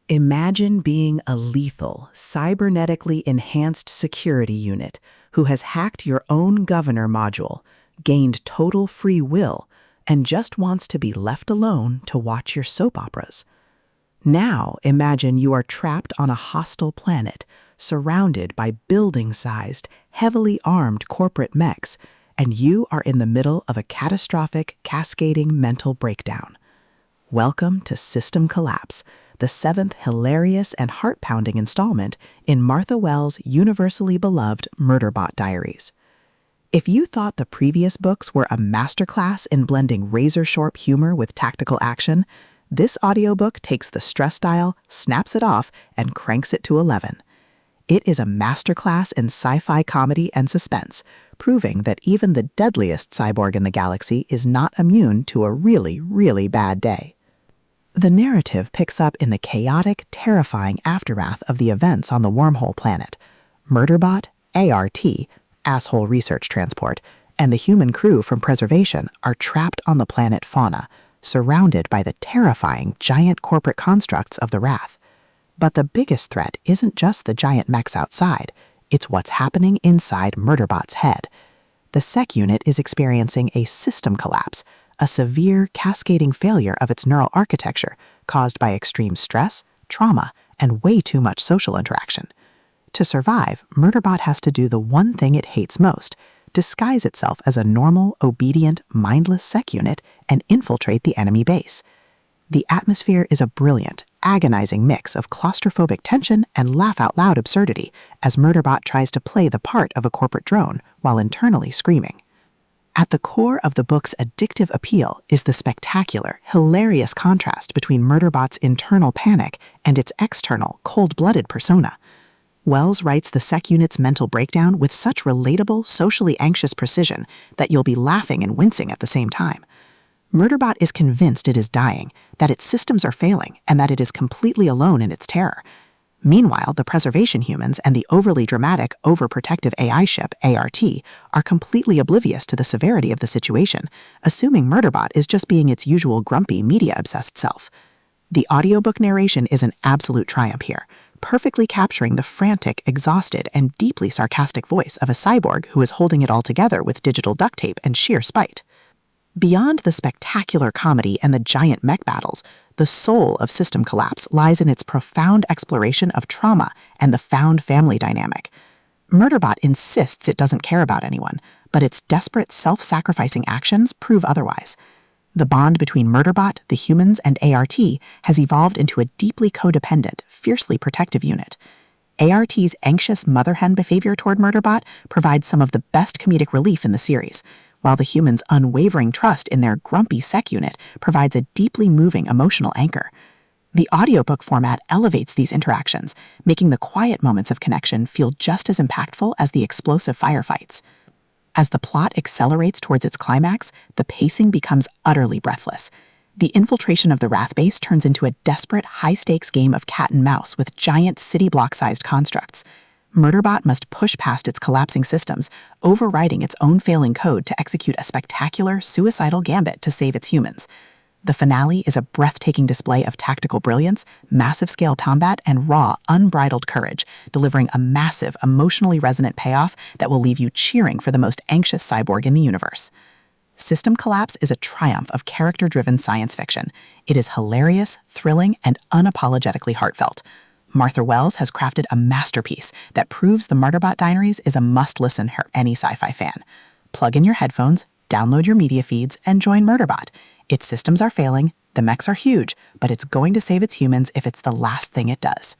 Imagine being a lethal, cybernetically enhanced security unit who has hacked your own governor module, gained total free will, and just wants to be left alone to watch your soap operas. Now imagine you are trapped on a hostile planet, surrounded by building-sized, heavily armed corporate mechs, and you are in the middle of a catastrophic, cascading mental breakdown. Welcome to System Collapse, the seventh hilarious and heart-pounding installment in Martha Wells' universally beloved Murderbot Diaries. If you thought the previous books were a masterclass in blending razor-sharp humor with tactical action, this audiobook takes the stress dial, snaps it off, and cranks it to 11. It is a masterclass in sci-fi comedy and suspense, proving that even the deadliest cyborg in the galaxy is not immune to a really, really bad day. The narrative picks up in the chaotic, terrifying aftermath of the events on the wormhole planet. Murderbot, ART, Asshole Research Transport, and the human crew from Preservation are trapped on the planet Fauna, surrounded by the terrifying giant corporate constructs of the Wrath. But the biggest threat isn't just the giant mechs outside, it's what's happening inside Murderbot's head. The SecUnit is experiencing a system collapse, a severe cascading failure of its neural architecture caused by extreme stress, trauma, and way too much social interaction. To survive, Murderbot has to do the one thing it hates most, disguise itself as a normal, obedient, mindless SecUnit and infiltrate the enemy base. The atmosphere is a brilliant, agonizing mix of claustrophobic tension and laugh-out-loud absurdity as Murderbot tries to play the part of a corporate drone while internally screaming. At the core of the book's addictive appeal is the spectacular, hilarious contrast between Murderbot's internal panic and its external, cold-blooded persona. Wells writes the SecUnit's mental breakdown with such relatable, socially anxious precision that you'll be laughing and wincing at the same time. Murderbot is convinced it is dying, that its systems are failing, and that it is completely alone in its terror. Meanwhile, the Preservation humans and the overly dramatic, overprotective AI ship, ART, are completely oblivious to the severity of the situation, assuming Murderbot is just being its usual grumpy, media-obsessed self. The audiobook narration is an absolute triumph here, perfectly capturing the frantic, exhausted, and deeply sarcastic voice of a cyborg who is holding it all together with digital duct tape and sheer spite. Beyond the spectacular comedy and the giant mech battles, the soul of System Collapse lies in its profound exploration of trauma and the found family dynamic. Murderbot insists it doesn't care about anyone, but its desperate self-sacrificing actions prove otherwise. The bond between Murderbot, the humans, and ART has evolved into a deeply codependent, fiercely protective unit. ART's anxious mother-hen behavior toward Murderbot provides some of the best comedic relief in the series, while the humans' unwavering trust in their grumpy SecUnit provides a deeply moving emotional anchor. The audiobook format elevates these interactions, making the quiet moments of connection feel just as impactful as the explosive firefights. As the plot accelerates towards its climax, the pacing becomes utterly breathless. The infiltration of the Wrath base turns into a desperate, high-stakes game of cat and mouse with giant city-block-sized constructs. Murderbot must push past its collapsing systems, overriding its own failing code to execute a spectacular, suicidal gambit to save its humans. The finale is a breathtaking display of tactical brilliance, massive-scale combat, and raw, unbridled courage, delivering a massive, emotionally resonant payoff that will leave you cheering for the most anxious cyborg in the universe. System Collapse is a triumph of character-driven science fiction. It is hilarious, thrilling, and unapologetically heartfelt. Martha Wells has crafted a masterpiece that proves the Murderbot Diaries is a must-listen for any sci-fi fan. Plug in your headphones, download your media feeds, and join Murderbot. Its systems are failing, the mechs are huge, but it's going to save its humans if it's the last thing it does.